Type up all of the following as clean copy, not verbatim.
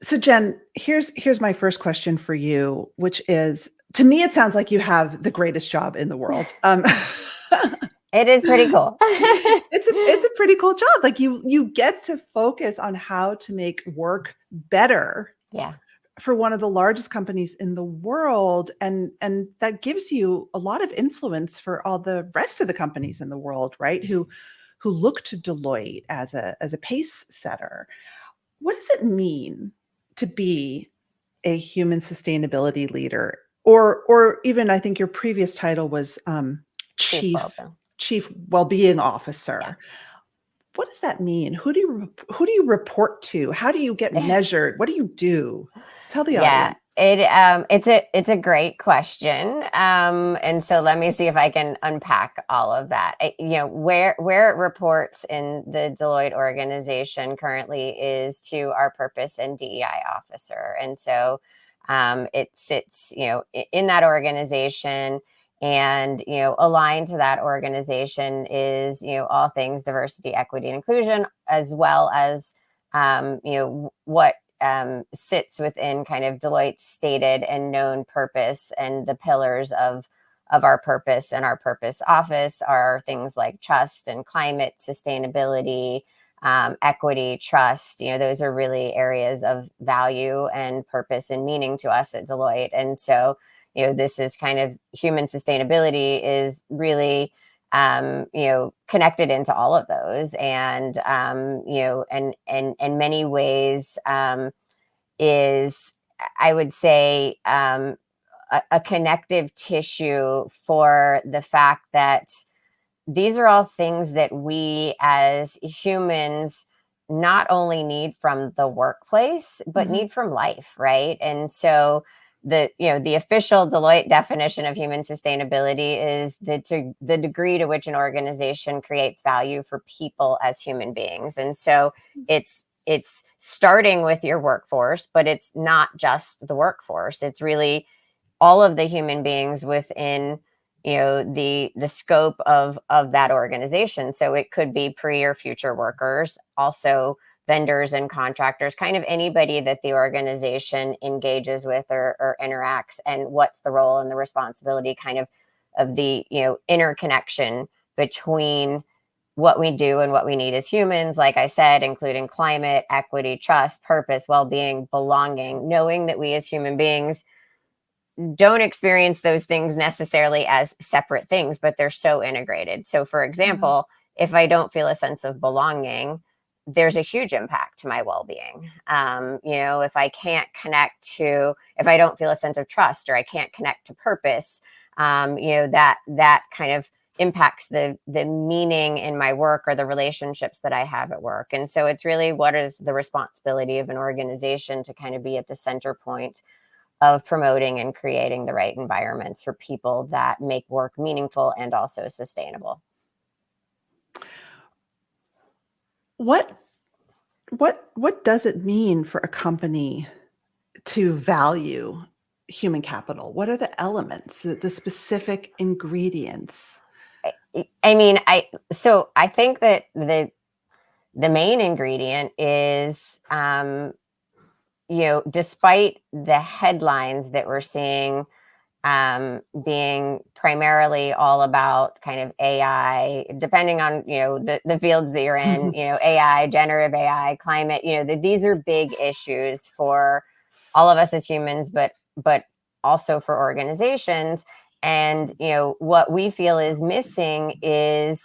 So Jen, here's my first question for you, which is, to me, it sounds like you have the greatest job in the world. It is pretty cool. It's a pretty cool job. Like you get to focus on how to make work better Yeah. for one of the largest companies in the world, and that gives you a lot of influence for all the rest of the companies in the world, right? Who look to Deloitte as a pace setter. What does it mean to be a human sustainability leader? Or even, I think your previous title was Chief chief Wellbeing. chief well-being Yeah. officer. What does that mean? Who do you report to? How do you get measured? What do you do? Tell the Yeah, audience. it's a great question. And so let me see if I can unpack all of that. Where it reports in the Deloitte organization currently is to our purpose and DEI officer. And so it sits, in that organization, and aligned to that organization is all things diversity, equity, and inclusion, as well as what sits within kind of Deloitte's stated and known purpose, and the pillars of our purpose and our purpose office are things like trust and climate, sustainability, equity, trust. Those are really areas of value and purpose and meaning to us at Deloitte. And so, this is kind of human sustainability is really connected into all of those, and in many ways is, I would say, a connective tissue for the fact that these are all things that we as humans not only need from the workplace, but need from life, right? And so the official Deloitte definition of human sustainability is the degree to which an organization creates value for people as human beings. And so it's starting with your workforce, but it's not just the workforce. It's really all of the human beings within the scope of that organization. So it could be pre or future workers, also vendors and contractors, kind of anybody that the organization engages with or interacts, and what's the role and the responsibility kind of the interconnection between what we do and what we need as humans, like I said, including climate, equity, trust, purpose, well-being, belonging, knowing that we as human beings don't experience those things necessarily as separate things, but they're so integrated. So, for example, if I don't feel a sense of belonging, there's a huge impact to my well-being. If I can't if I don't feel a sense of trust, or I can't connect to purpose, that kind of impacts the meaning in my work or the relationships that I have at work. And so it's really, what is the responsibility of an organization to kind of be at the center point of promoting and creating the right environments for people that make work meaningful and also sustainable. What does it mean for a company to value human capital? What are the elements, the specific ingredients? I mean, I think that the main ingredient is, despite the headlines that we're seeing being primarily all about kind of AI, depending on, the fields that you're in, AI, generative AI, climate, these are big issues for all of us as humans, but also for organizations. And, what we feel is missing is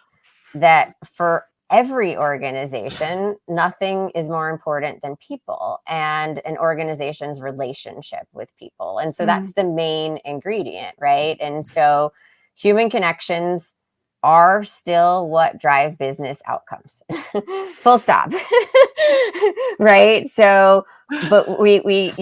that for every organization, nothing is more important than people and an organization's relationship with people. And so that's the main ingredient, right? And so human connections are still what drive business outcomes. Full stop. Right? So, but we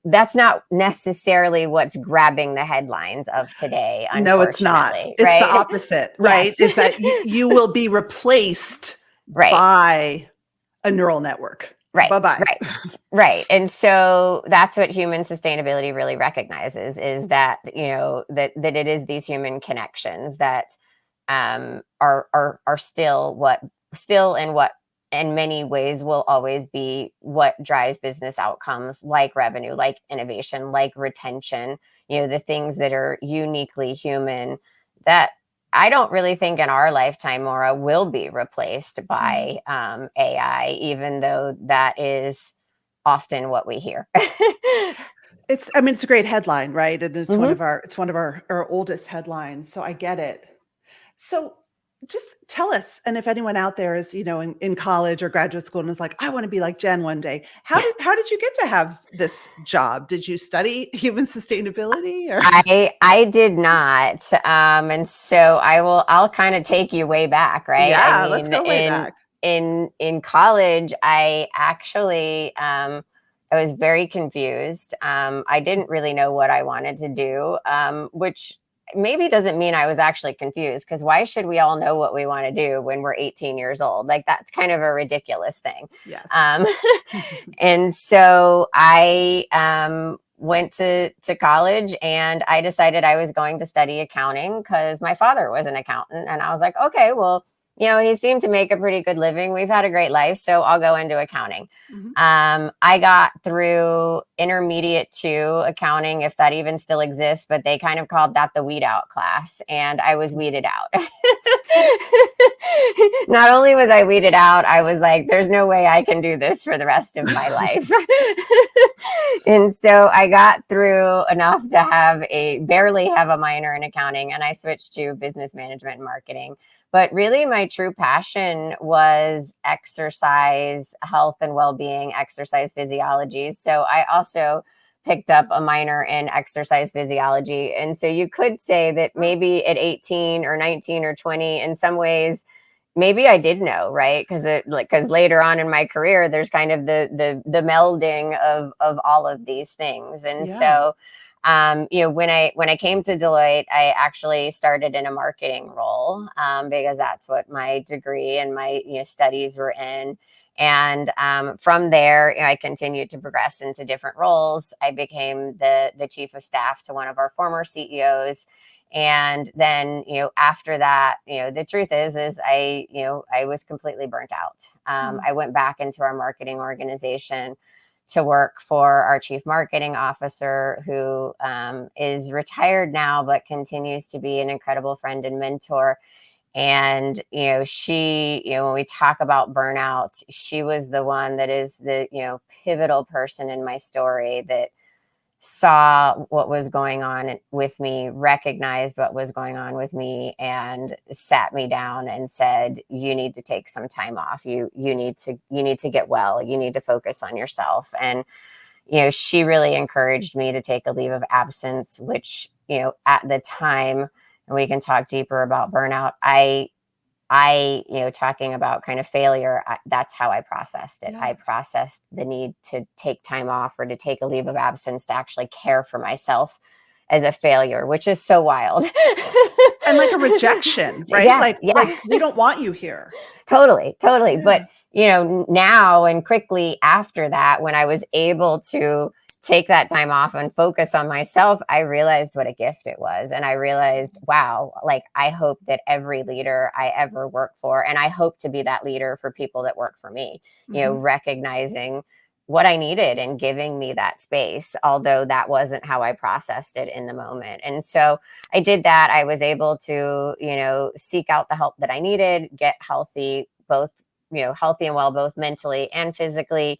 that's not necessarily what's grabbing the headlines of today, No, it's not. unfortunately. It's the Right? opposite, right? Yes. Is that you will be replaced Right. by a neural network. Right. Bye-bye. Right. And so that's what human sustainability really recognizes, is that, that it is these human connections that are still and what in many ways will always be what drives business outcomes, like revenue, like innovation, like retention, the things that are uniquely human that I don't really think in our lifetime, Maura, will be replaced by AI, even though that is often what we hear. I mean, it's a great headline, right? And it's Mhm. it's one of our oldest headlines. So I get it. So just tell us, and if anyone out there is, in college or graduate school and is like, I want to be like Jen one day. How did you get to have this job? Did you study human sustainability or? I did not, and so I'll kind of take you way back, right? I Yeah, let's mean, go way back. in college, I actually I was very confused. I didn't really know what I wanted to do, which maybe doesn't mean I was actually confused, because why should we all know what we want to do when we're 18 years old? Like, that's kind of a ridiculous thing. Yes. Um, and so I went to college, and I decided I was going to study accounting because my father was an accountant. And I was like, okay, well, he seemed to make a pretty good living. We've had a great life, so I'll go into accounting. Mhm. I got through intermediate two accounting, if that even still exists, but they kind of called that the weed out class, and I was weeded out. Not only was I weeded out, I was like, there's no way I can do this for the rest of my life. And so I got through enough to barely have a minor in accounting, and I switched to business management and marketing. But really, my true passion was exercise, health and well-being, exercise physiology. So I also picked up a minor in exercise physiology. And so you could say that maybe at 18 or 19 or 20, in some ways, maybe I did know, right? Because later on in my career, there's kind of the melding of all of these things. And Yeah. so when I came to Deloitte, I actually started in a marketing role, because that's what my degree and my studies were in. And from there, I continued to progress into different roles. I became the chief of staff to one of our former CEOs. And then, after that, the truth is I was completely burnt out. I went back into our marketing organization to work for our chief marketing officer, who is retired now, but continues to be an incredible friend and mentor. And, she, when we talk about burnout, she was the one that is the, pivotal person in my story that saw what was going on with me, recognized what was going on with me, and sat me down and said, you need to take some time off. You need to get well. You need to focus on yourself. And, she really encouraged me to take a leave of absence, which, at the time, and we can talk deeper about burnout, talking about kind of failure, that's how I processed it. Yeah. I processed the need to take time off or to take a leave of absence to actually care for myself as a failure, which is so wild. And like a rejection, right? Yeah, yeah. Like we don't want you here. Totally. Yeah. But, now and quickly after that, when I was able to take that time off and focus on myself, I realized what a gift it was. And I realized, wow, like, I hope that every leader I ever work for, and I hope to be that leader for people that work for me, recognizing what I needed and giving me that space, although that wasn't how I processed it in the moment. And so I did that. I was able to, seek out the help that I needed, get healthy, both, healthy and well, both mentally and physically.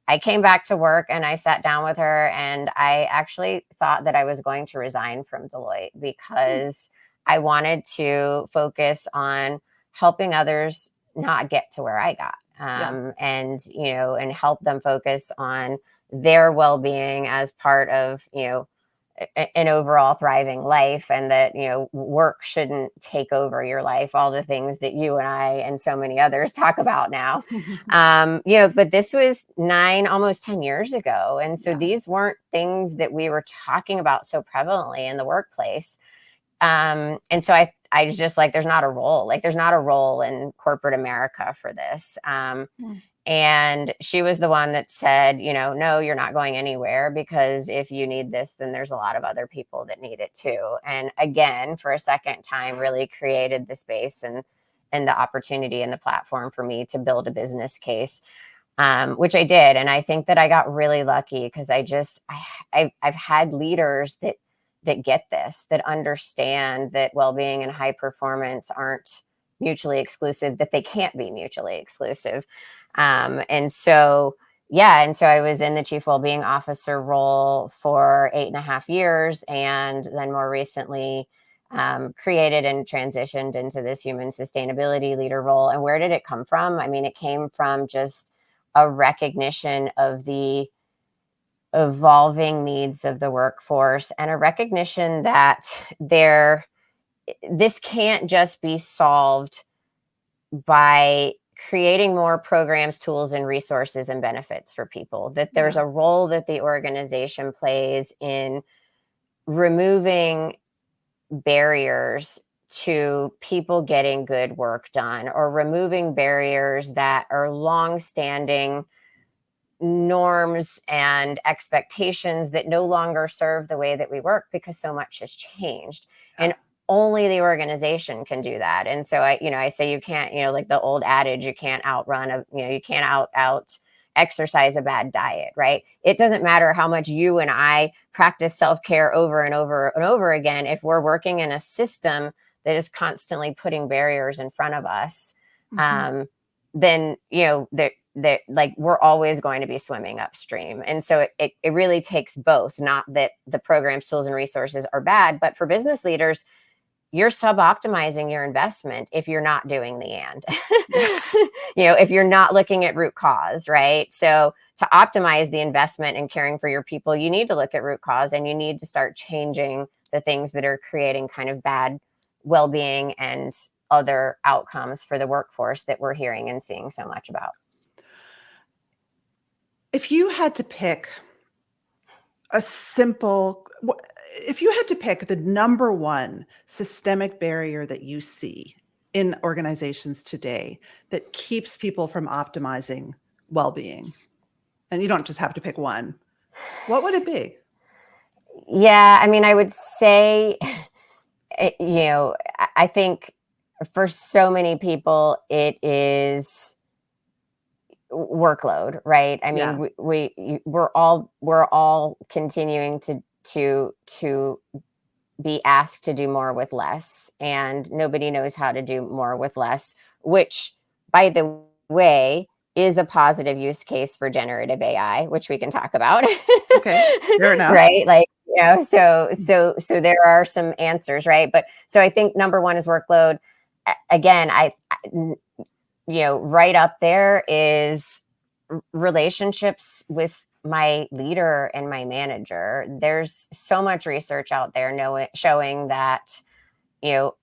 I came back to work and I sat down with her, and I actually thought that I was going to resign from Deloitte because I wanted to focus on helping others not get to where I got. Yeah. And help them focus on their well-being as part of, an overall thriving life, and that, work shouldn't take over your life, all the things that you and I and so many others talk about now. But this was almost 10 years ago. And so Yeah. these weren't things that we were talking about so prevalently in the workplace. And so I was just like, there's not a role in corporate America for this. And she was the one that said, no, you're not going anywhere, because if you need this, then there's a lot of other people that need it too. And again, for a second time, really created the space and the opportunity and the platform for me to build a business case, which I did. And I think that I got really lucky because I've had leaders that get this, that understand that well-being and high performance aren't mutually exclusive, that they can't be mutually exclusive. And so I was in the chief well-being officer role for 8.5 years, and then more recently created and transitioned into this human sustainability leader role. And where did it come from? I mean, it came from just a recognition of the evolving needs of the workforce and a recognition that this can't just be solved by creating more programs, tools, and resources and benefits for people, that there's a role that the organization plays in removing barriers to people getting good work done, or removing barriers that are long-standing norms and expectations that no longer serve the way that we work because so much has changed. And only the organization can do that. And so I say you can't, like the old adage, you can't outrun you can't out exercise a bad diet, right? It doesn't matter how much you and I practice self-care over and over and over again. If we're working in a system that is constantly putting barriers in front of us, then, that like we're always going to be swimming upstream. And so it really takes both. Not that the programs, tools, and resources are bad, but for business leaders, you're sub-optimizing your investment if you're not doing the and. Yes. If you're not looking at root cause, right? So to optimize the investment and caring for your people, you need to look at root cause, and you need to start changing the things that are creating kind of bad well-being and other outcomes for the workforce that we're hearing and seeing so much about. If you had to pick the number one systemic barrier that you see in organizations today that keeps people from optimizing well-being, and you don't just have to pick one, what would it be? Yeah, I mean, I would say, I think for so many people, it is workload, right? I mean, we're all continuing to be asked to do more with less, and nobody knows how to do more with less, which, by the way, is a positive use case for generative AI, which we can talk about. Okay, fair enough. Right? Like, so there are some answers, right? But so I think number one is workload. Again, right up there is relationships with my leader and my manager. There's so much research out there showing that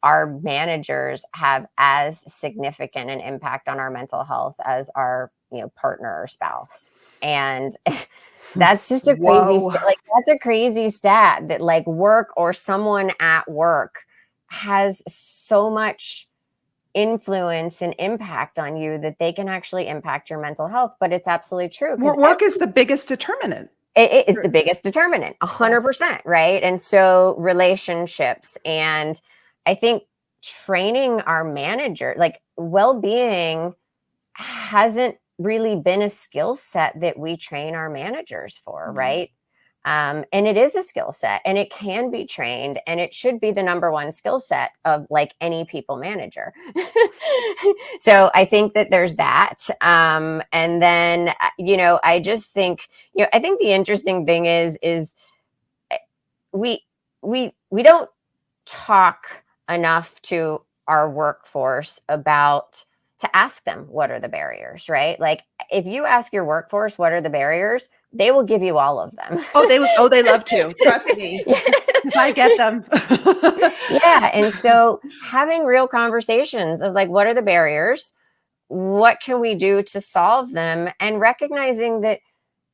our managers have as significant an impact on our mental health as our partner or spouse. And that's just a crazy that's a crazy stat, that like work or someone at work has so much influence and impact on you that they can actually impact your mental health. But it's absolutely true. Work is the biggest determinant. It is the biggest determinant, 100%, right? And so relationships, and I think training our manager, like well-being hasn't really been a skill set that we train our managers for, right? And it is a skill set, and it can be trained, and it should be the number one skill set of like any people manager. So I think that there's that. And then, I just think, I think the interesting thing is we don't talk enough to our workforce to ask them what are the barriers, right? Like if you ask your workforce what are the barriers, they will give you all of them. They love to. Trust me, because I get them. Yeah, and so having real conversations of like, what are the barriers? What can we do to solve them? And recognizing that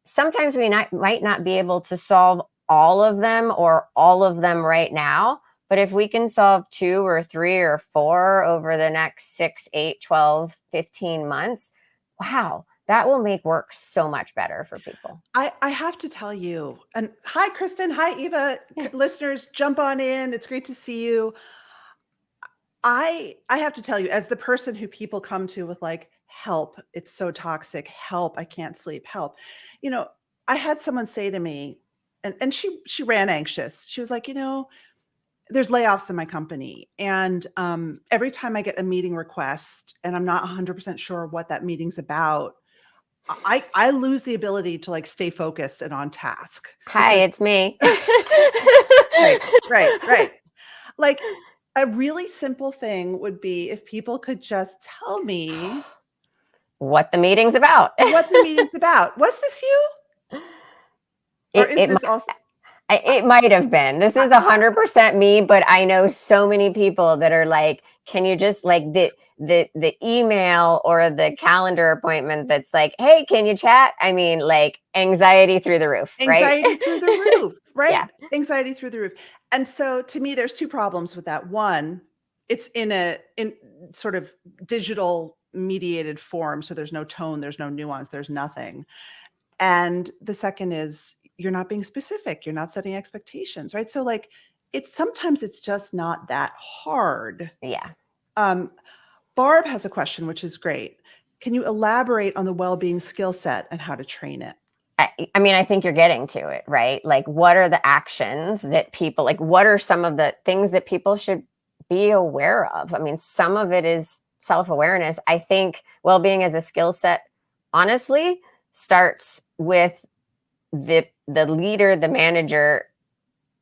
sometimes we might not be able to solve all of them or all of them right now. But if we can solve 2 or 3 or 4 over the next 6, 8, 12, 15 months, wow, that will make work so much better for people. I have to tell you, and hi, Kristen. Hi, Eva. Listeners, jump on in. It's great to see you. I have to tell you, as the person who people come to with like, help, it's so toxic, help, I can't sleep, help. You know, I had someone say to me, and she ran anxious. She was like, there's layoffs in my company. And every time I get a meeting request and I'm not 100% sure what that meeting's about, I lose the ability to like stay focused and on task Hi, because it's me. right. Like a really simple thing would be if people could just tell me What the meeting's about. what the meeting's about. Was this you? Or is It this also? It might have been. This is 100% me, but I know so many people that are like, can you just like the email or the calendar appointment that's like, hey, can you chat? I mean, like anxiety through the roof, right? Anxiety through the roof, right? Yeah. Anxiety through the roof. And so to me, there's two problems with that. One, it's in sort of digital mediated form. So there's no tone, there's no nuance, there's nothing. And the second is you're not being specific, you're not setting expectations, right? So like sometimes it's just not that hard. Yeah. Um, Barb has a question, which is great. Can you elaborate on the well-being skill set and how to train it? I mean, I think you're getting to it, right? Like, what are the actions that people, like, what are some of the things that people should be aware of? I mean, some of it is self-awareness. I think well-being as a skill set, honestly, starts with the leader, the manager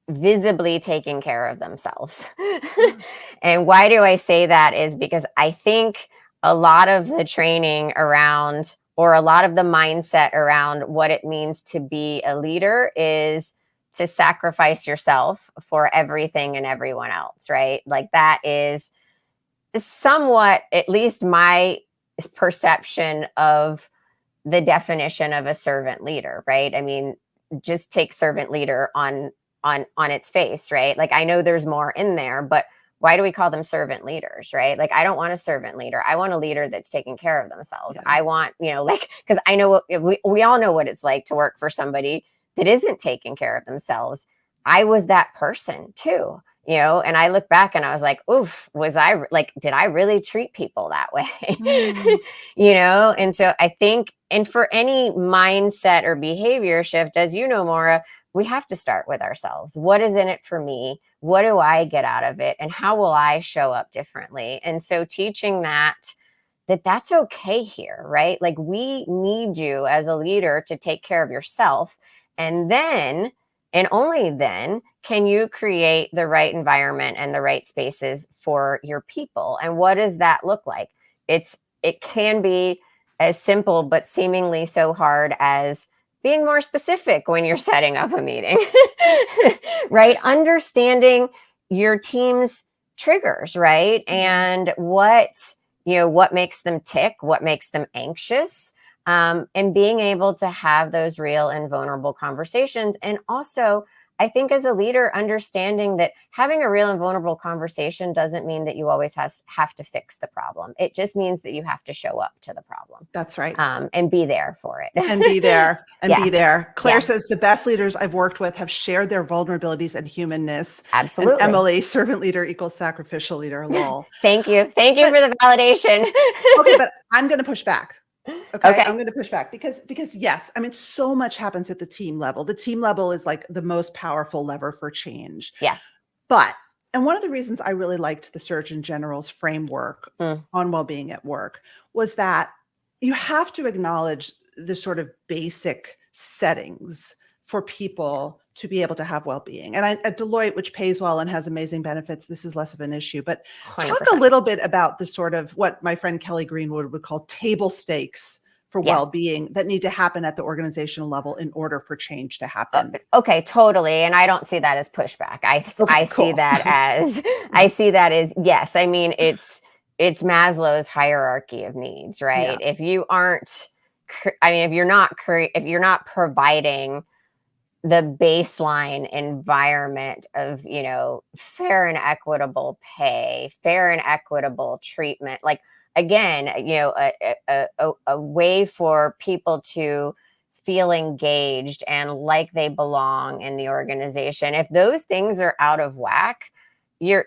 visibly taking care of themselves. And why do I say that is because I think a lot of the training around or a lot of the mindset around what it means to be a leader is to sacrifice yourself for everything and everyone else, right? Like that is somewhat, at least my perception of the definition of a servant leader, right? I mean, just take servant leader on its face, right? Like I know there's more in there, but why do we call them servant leaders, right? Like I don't want a servant leader. I want a leader that's taking care of themselves. Yeah. I want, like, because I know we all know what it's like to work for somebody that isn't taking care of themselves. I was that person too, and I look back and I was like, oof, was I like, did I really treat people that way? And so I think, and for any mindset or behavior shift, as you know, Maura, we have to start with ourselves. What is in it for me? What do I get out of it? And how will I show up differently? And so teaching that's okay here, right? Like we need you as a leader to take care of yourself. And then, and only then, can you create the right environment and the right spaces for your people. And what does that look like? It can be as simple, but seemingly so hard as being more specific when you're setting up a meeting, right? Understanding your team's triggers, right? And what makes them tick, what makes them anxious, and being able to have those real and vulnerable conversations. And also, I think as a leader, understanding that having a real and vulnerable conversation doesn't mean that you always have to fix the problem. It just means that you have to show up to the problem. That's right. And be there for it. And be there. And Yeah. be there. Claire Yeah. says the best leaders I've worked with have shared their vulnerabilities and humanness. Absolutely. And Emily, servant leader equals sacrificial leader, lol. Thank you for the validation. Okay, but I'm going to push back. Okay. I'm going to push back because yes, I mean, so much happens at the team level. The team level is like the most powerful lever for change. Yeah. And one of the reasons I really liked the Surgeon General's framework on well-being at work was that you have to acknowledge the sort of basic settings for people to be able to have well-being. And at Deloitte, which pays well and has amazing benefits, this is less of an issue. But 100%. Talk a little bit about the sort of what my friend Kelly Greenwood would call table stakes for well-being that need to happen at the organizational level in order for change to happen. Okay, totally. And I don't see that as pushback. I see that as yes. I mean, it's Maslow's hierarchy of needs, right? Yeah. If you aren't, if you're not providing the baseline environment of, fair and equitable pay, fair and equitable treatment, like again, a way for people to feel engaged and like they belong in the organization. If those things are out of whack, I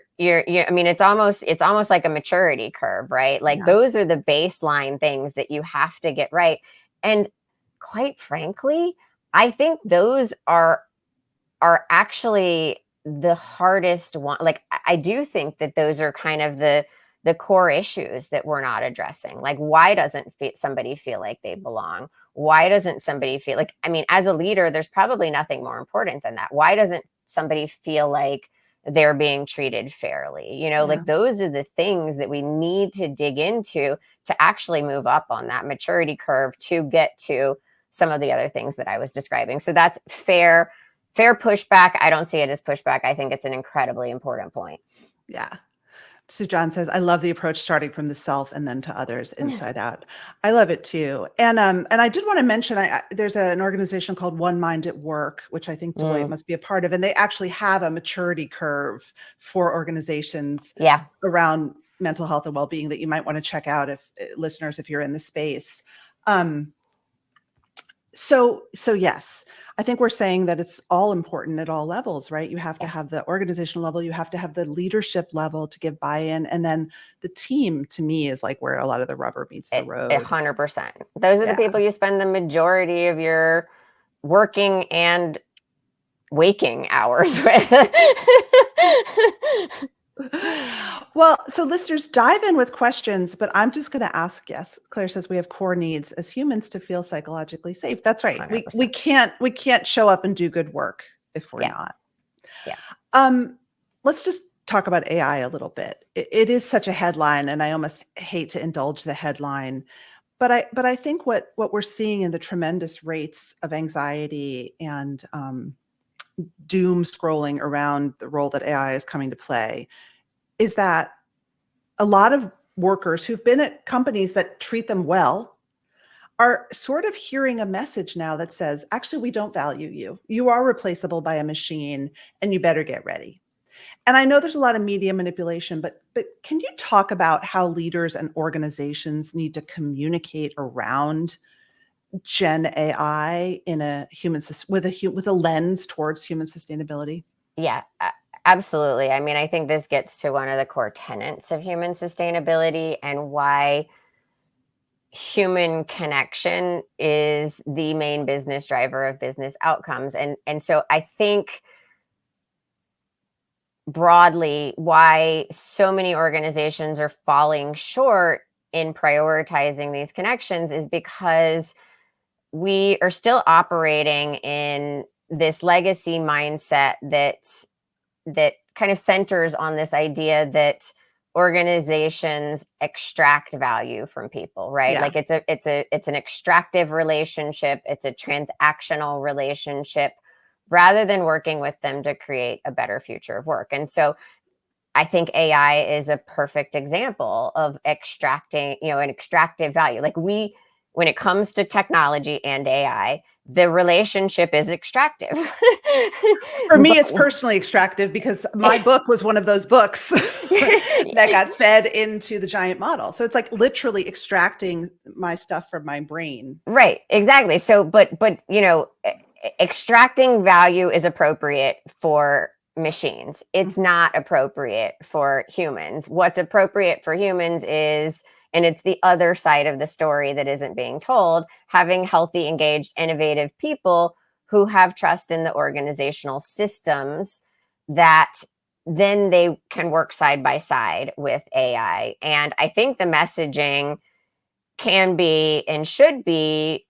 mean, it's almost like a maturity curve, right? Like Yeah. those are the baseline things that you have to get right. And quite frankly, I think those are actually the hardest one. Like I do think that those are kind of the core issues that we're not addressing. Like why doesn't somebody feel like they belong? Why doesn't somebody feel like, I mean, as a leader, there's probably nothing more important than that. Why doesn't somebody feel like they're being treated fairly? Yeah. Like those are the things that we need to dig into to actually move up on that maturity curve to get to some of the other things that I was describing. So that's fair pushback. I don't see it as pushback. I think it's an incredibly important point. Yeah. Sue John says, I love the approach starting from the self and then to others inside out. I love it too. And I did want to mention, there's an organization called One Mind at Work, which I think Deloitte must be a part of. And they actually have a maturity curve for organizations around mental health and well-being that you might want to check out if listeners, if you're in the space. So yes, I think we're saying that it's all important at all levels, right? You have to have the organizational level, you have to have the leadership level to give buy-in. And then the team, to me, is like where a lot of the rubber meets the road. 100%. Those are the people you spend the majority of your working and waking hours with. Well, so listeners, dive in with questions, but I'm just going to ask, yes, Claire says we have core needs as humans to feel psychologically safe. That's right. 100%. We can't show up and do good work if we're not. Yeah. Let's just talk about AI a little bit. It is such a headline, and I almost hate to indulge the headline, but I think what we're seeing in the tremendous rates of anxiety and doom scrolling around the role that AI is coming to play is that a lot of workers who've been at companies that treat them well are sort of hearing a message now that says, actually, we don't value you. You are replaceable by a machine and you better get ready. And I know there's a lot of media manipulation, but can you talk about how leaders and organizations need to communicate around Gen AI in a with a lens towards human sustainability? Yeah, absolutely. I mean, I think this gets to one of the core tenets of human sustainability and why human connection is the main business driver of business outcomes. And so I think broadly why so many organizations are falling short in prioritizing these connections is because we are still operating in this legacy mindset that kind of centers on this idea that organizations extract value from people, right? Like it's an extractive relationship, it's a transactional relationship rather than working with them to create a better future of work. And so I think AI is a perfect example of extracting, an extractive value. Like when it comes to technology and AI, the relationship is extractive. For me, it's personally extractive because my book was one of those books that got fed into the giant model. So it's like literally extracting my stuff from my brain. Right, exactly. So, but extracting value is appropriate for machines. It's not appropriate for humans. What's appropriate for humans is, and it's the other side of the story that isn't being told, having healthy, engaged, innovative people who have trust in the organizational systems that then they can work side by side with AI. And I think the messaging can be and should be,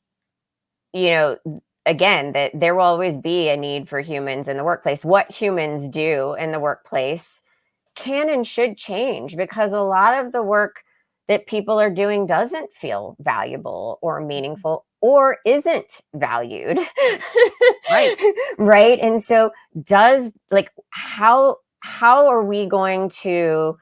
again, that there will always be a need for humans in the workplace. What humans do in the workplace can and should change because a lot of the work that people are doing doesn't feel valuable or meaningful or isn't valued. Right. Right. And so how are we going to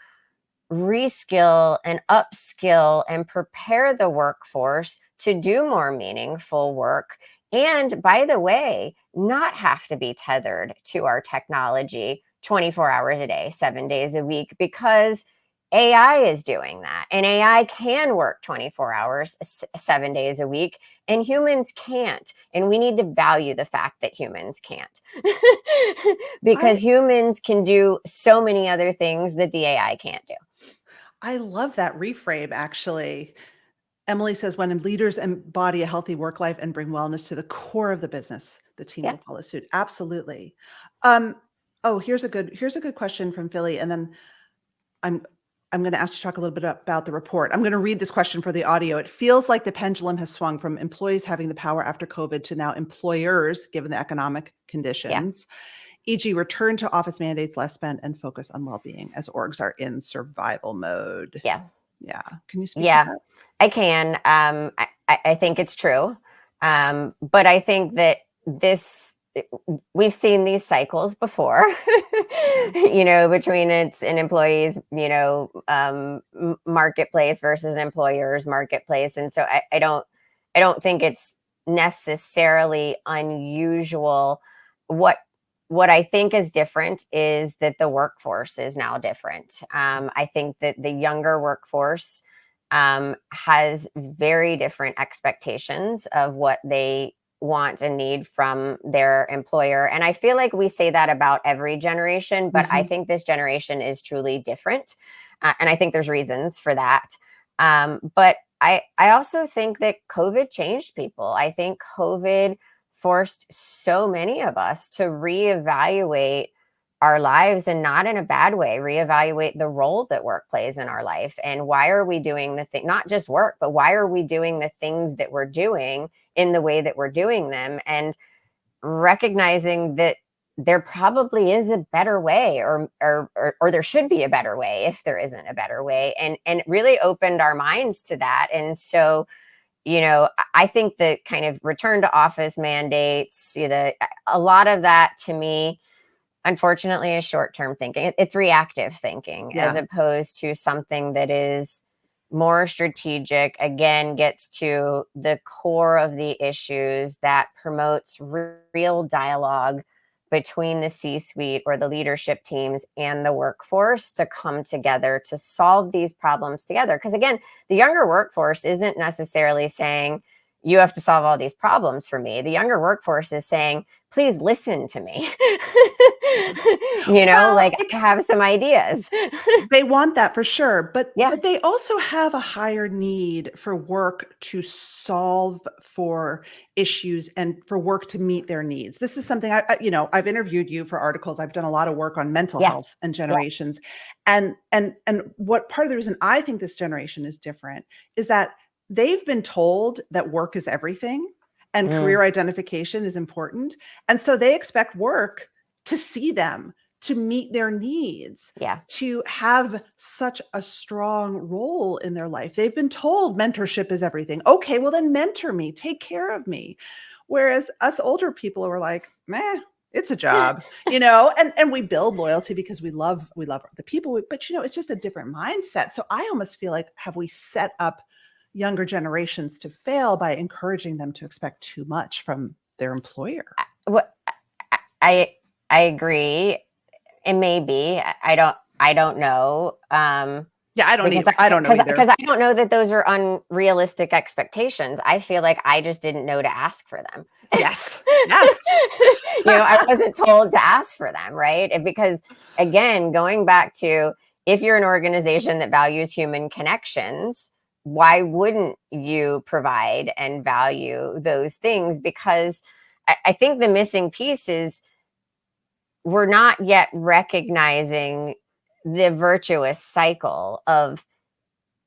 reskill and upskill and prepare the workforce to do more meaningful work? And by the way, not have to be tethered to our technology 24 hours a day, 7 days a week, because AI is doing that. And AI can work 24 hours, 7 days a week. and humans can't. And we need to value the fact that humans can't. Because humans can do so many other things that the AI can't do. I love that reframe, actually. Emily says, when leaders embody a healthy work life and bring wellness to the core of the business, the team Yeah. will follow suit. Absolutely. Oh, here's a good question from Philly. And then I'm going to ask you to talk a little bit about the report. I'm going to read this question for the audio. It feels like the pendulum has swung from employees having the power after COVID to now employers, given the economic conditions, e.g. return to office mandates, less spend, and focus on well-being as orgs are in survival mode. Yeah. Yeah. Can you speak to that? I can. I think it's true. But I think that we've seen these cycles before, between it's an employee's, marketplace versus an employer's marketplace. And so I don't think it's necessarily unusual. What I think is different is that the workforce is now different. I think that the younger workforce has very different expectations of what they want and need from their employer. And I feel like we say that about every generation, but I think this generation is truly different. And I think there's reasons for that. But I also think that COVID changed people. I think COVID forced so many of us to reevaluate our lives, and not in a bad way, reevaluate the role that work plays in our life. And why are we doing the thing, not just work, but why are we doing the things that we're doing in the way that we're doing them? And recognizing that there probably is a better way, or there should be a better way if there isn't a better way. And it really opened our minds to that. And so, I think the kind of return to office mandates, a lot of that to me, unfortunately, is short-term thinking. It's reactive thinking, as opposed to something that is more strategic, again, gets to the core of the issues, that promotes real dialogue between the C-suite or the leadership teams and the workforce to come together to solve these problems together. Because again, the younger workforce isn't necessarily saying, you have to solve all these problems for me. The younger workforce is saying, please listen to me. I have some ideas. They want that for sure. But they also have a higher need for work to solve for issues and for work to meet their needs. This is something I've interviewed you for articles. I've done a lot of work on mental health and generations. And what part of the reason I think this generation is different is that they've been told that work is everything and career identification is important. And so they expect work to see them, to meet their needs, to have such a strong role in their life. They've been told mentorship is everything. Okay, well then mentor me, take care of me. Whereas us older people are like, meh, it's a job, and we build loyalty because we love the people, but it's just a different mindset. So I almost feel like, have we set up younger generations to fail by encouraging them to expect too much from their employer? I agree. It may be. I don't know. I don't know either. Because I don't know that those are unrealistic expectations. I feel like I just didn't know to ask for them. Yes. I wasn't told to ask for them, right? Because again, going back to, if you're an organization that values human connections, why wouldn't you provide and value those things? Because I think the missing piece is, we're not yet recognizing the virtuous cycle of,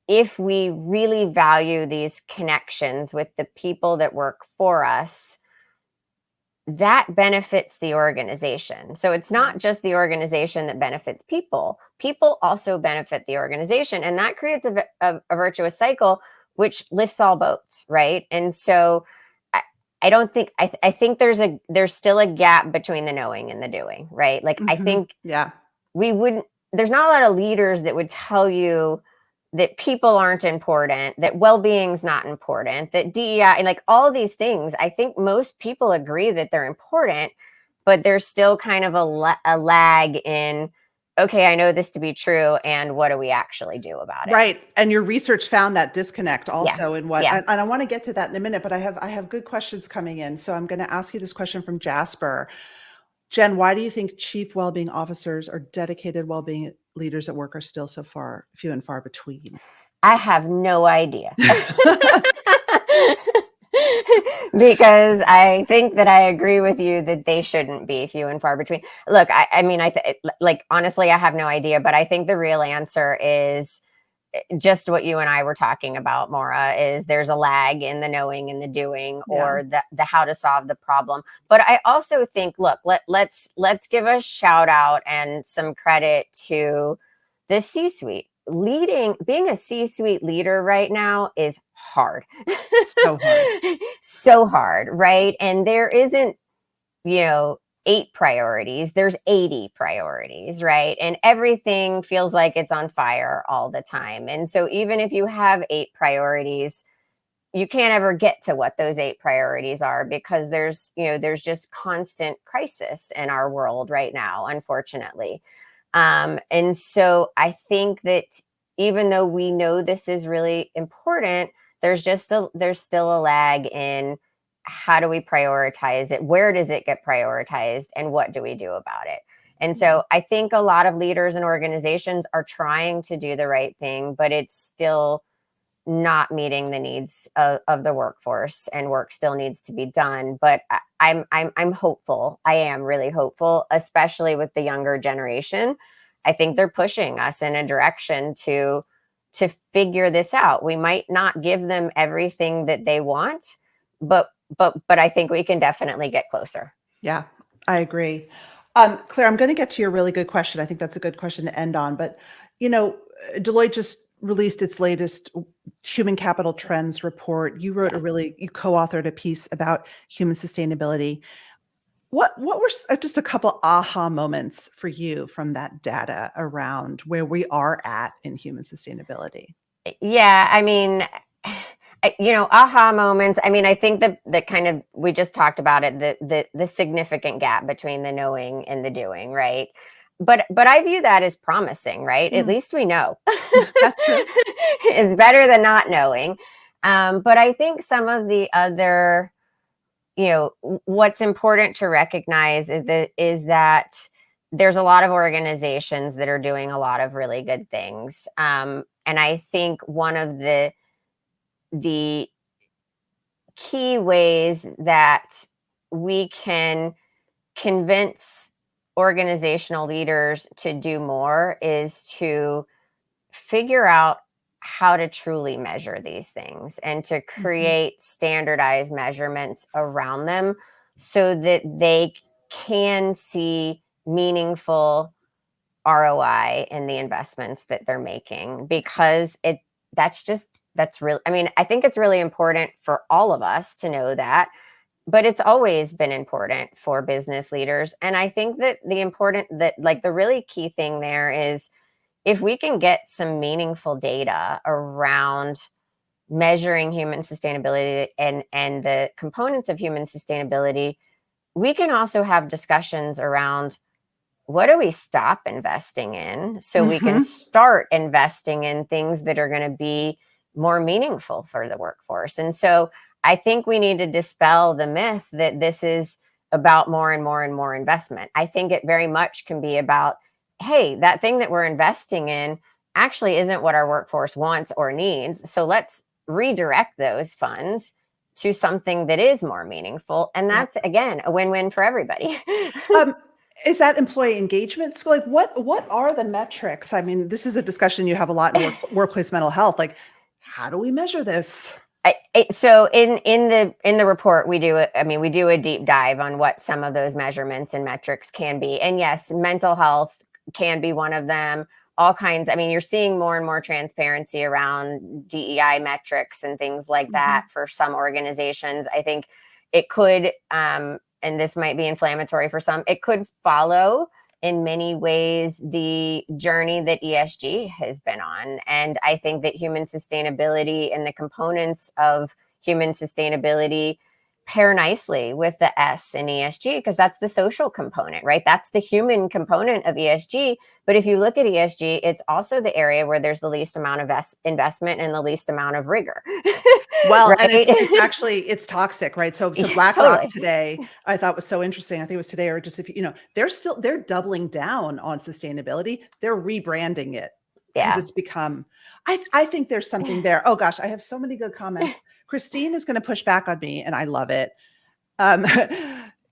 if we really value these connections with the people that work for us, that benefits the organization. So it's not just the organization that benefits people. People also benefit the organization. And that creates a virtuous cycle, which lifts all boats, right? And so I don't think, I think there's still a gap between the knowing and the doing, right? Like, I think there's not a lot of leaders that would tell you that people aren't important, that well-being's not important, that DEI, and like all these things. I think most people agree that they're important, but there's still kind of a lag in okay, I know this to be true, and what do we actually do about it? Right. And your research found that disconnect Yeah. also in what, Yeah. and I want to get to that in a minute, but I have good questions coming in. So I'm going to ask you this question from Jasper. Jen, why do you think chief well-being officers or dedicated well-being leaders at work are still so few and far between? I have no idea. Because I think that I agree with you that they shouldn't be few and far between. Look, I mean, like, honestly, I have no idea, but I think the real answer is just what you and I were talking about, Maura, is there's a lag in the knowing and the doing, Yeah. or the how to solve the problem. But I also think, look, let's give a shout out and some credit to the C-suite. Being a C-suite leader right now is hard. So hard. So hard, right? And there isn't, you know, 8 priorities, there's 80 priorities, right? And everything feels like it's on fire all the time. And so even if you have 8 priorities, you can't ever get to what those 8 priorities are, because there's just constant crisis in our world right now, unfortunately. And so I think that even though we know this is really important, there's still a lag in how do we prioritize it? Where does it get prioritized? And what do we do about it? And so I think a lot of leaders and organizations are trying to do the right thing, but it's still not meeting the needs of the workforce, and work still needs to be done. But I'm hopeful. I am really hopeful, especially with the younger generation. I think they're pushing us in a direction to figure this out. We might not give them everything that they want, but I think we can definitely get closer. Yeah, I agree. Claire, I'm going to get to your really good question. I think that's a good question to end on. But, you know, Deloitte just released its latest human capital trends report. You co-authored a piece about human sustainability. What were just a couple aha moments for you from that data around where we are at in human sustainability? Yeah, I mean, aha moments. I mean, I think that kind of, we just talked about it, the significant gap between the knowing and the doing, right? But I view that as promising, right? At least we know. That's true. It's better than not knowing. But I think some of the other, what's important to recognize is that there's a lot of organizations that are doing a lot of really good things. And I think one of the key ways that we can convince organizational leaders to do more is to figure out how to truly measure these things, and to create standardized measurements around them so that they can see meaningful ROI in the investments that they're making. Because that's really, I mean, I think it's really important for all of us to know that, but it's always been important for business leaders. And I think that the really key thing there is, if we can get some meaningful data around measuring human sustainability and the components of human sustainability, we can also have discussions around, what do we stop investing in so we can start investing in things that are going to be more meaningful for the workforce. And so I think we need to dispel the myth that this is about more and more and more investment. I think it very much can be about, hey, that thing that we're investing in actually isn't what our workforce wants or needs. So let's redirect those funds to something that is more meaningful. And that's, again, a win-win for everybody. Is that employee engagement? So, like, what are the metrics? I mean, this is a discussion you have a lot in workplace mental health. Like, how do we measure this? So in the report, we do a deep dive on what some of those measurements and metrics can be. And yes, mental health can be one of them. All kinds. I mean, you're seeing more and more transparency around DEI metrics and things like that for some organizations. I think it could, and this might be inflammatory for some, it could follow in many ways the journey that ESG has been on. And I think that human sustainability and the components of human sustainability pair nicely with the S in ESG, because that's the social component, right? That's the human component of ESG. But if you look at ESG, it's also the area where there's the least amount of investment and the least amount of rigor. Well, and Right? it's actually, it's toxic, right? So Yeah, BlackRock totally. today, I thought was so interesting. I think it was today, or just if they're doubling down on sustainability. They're rebranding it because Yeah. it's become, I think there's something there. Oh gosh, I have so many good comments. Christine is going to push back on me, and I love it. Um,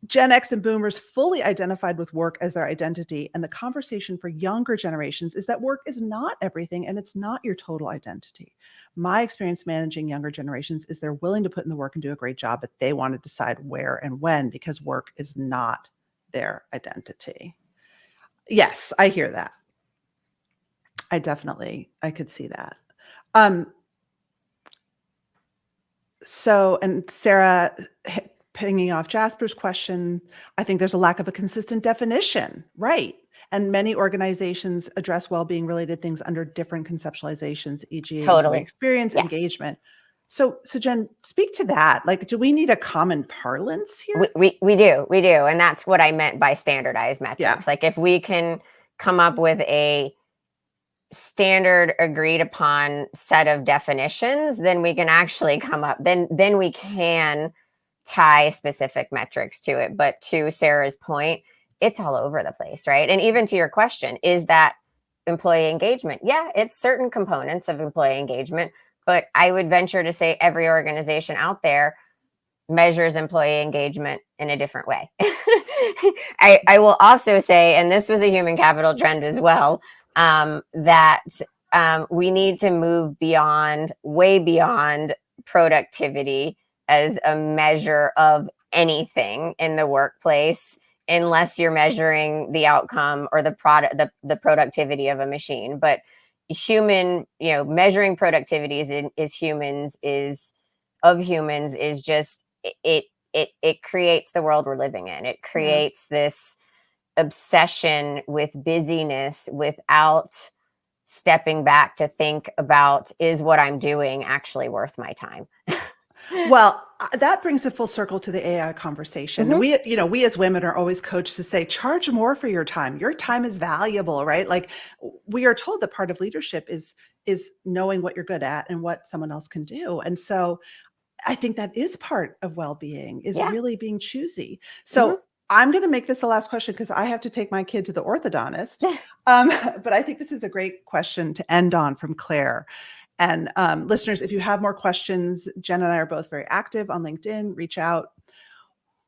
Gen X and boomers fully identified with work as their identity. And the conversation for younger generations is that work is not everything and it's not your total identity. My experience managing younger generations is they're willing to put in the work and do a great job, but they want to decide where and when, because work is not their identity. Yes, I hear that. I could see that. So, and Sarah, pinging off Jasper's question, I think there's a lack of a consistent definition, right? And many organizations address well-being related things under different conceptualizations, e.g. employee Totally. experience, Yeah. engagement. So Jen, speak to that. Like, do we need a common parlance here? We do. And that's what I meant by standardized Yeah. metrics. Like if we can come up with a standard agreed upon set of definitions, then we can actually come up, then we can tie specific metrics to it. But to Sarah's point, it's all over the place, right? And even to your question, is that employee engagement? Yeah, it's certain components of employee engagement, but I would venture to say every organization out there measures employee engagement in a different way. I will also say, and this was a human capital trend as well, that we need to move beyond, way beyond productivity as a measure of anything in the workplace, unless you're measuring the outcome or the product, the productivity of a machine. But human, measuring productivity is humans is just it creates the world we're living in. It creates this obsession with busyness without stepping back to think about, is what I'm doing actually worth my time? Well, that brings a full circle to the AI conversation. Mm-hmm. We as women are always coached to say, charge more for your time. Your time is valuable, right? Like we are told that part of leadership is knowing what you're good at and what someone else can do. And so I think that is part of well-being, is Yeah. really being choosy. So Mm-hmm. I'm going to make this the last question because I have to take my kid to the orthodontist. But I think this is a great question to end on from Claire. And listeners, if you have more questions, Jen and I are both very active on LinkedIn. Reach out.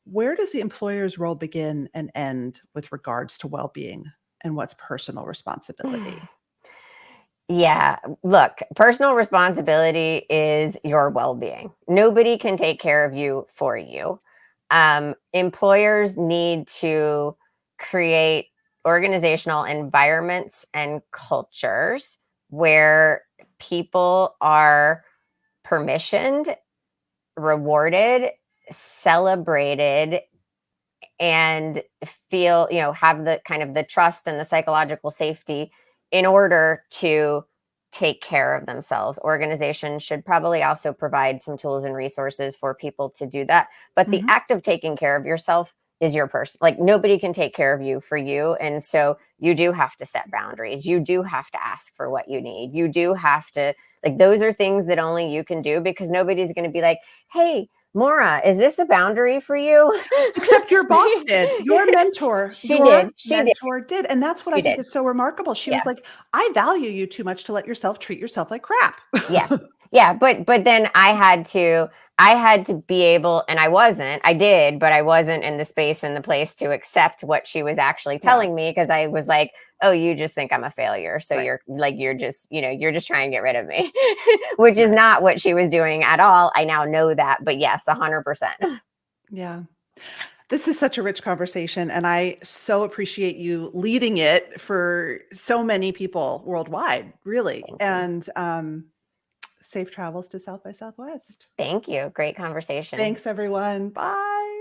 Where does the employer's role begin and end with regards to well-being, and what's personal responsibility? Yeah, look, personal responsibility is your well-being. Nobody can take care of you for you. Employers need to create organizational environments and cultures where people are permissioned, rewarded, celebrated, and feel, have the kind of the trust and the psychological safety in order to take care of themselves. Organizations should probably also provide some tools and resources for people to do that. But the act of taking care of yourself is your person. Like nobody can take care of you for you. And so you do have to set boundaries. You do have to ask for what you need. You do have to, like, those are things that only you can do, because nobody's going to be like, hey, Maura, is this a boundary for you? Except your boss did. Your mentor, She your did. mentor did. And that's what She I think did. is so remarkable. She Yeah. was like, I value you too much to let yourself treat yourself like crap. Yeah. Yeah. But then I had to be able, and I did, but I wasn't in the space and the place to accept what she was actually Yeah. telling me, because I was like, oh, you just think I'm a failure. So Right. you're just trying to get rid of me, which is not what she was doing at all. I now know that, but yes, 100%. Yeah. This is such a rich conversation, and I so appreciate you leading it for so many people worldwide, really. Thank you. And safe travels to South by Southwest. Thank you. Great conversation. Thanks, everyone. Bye.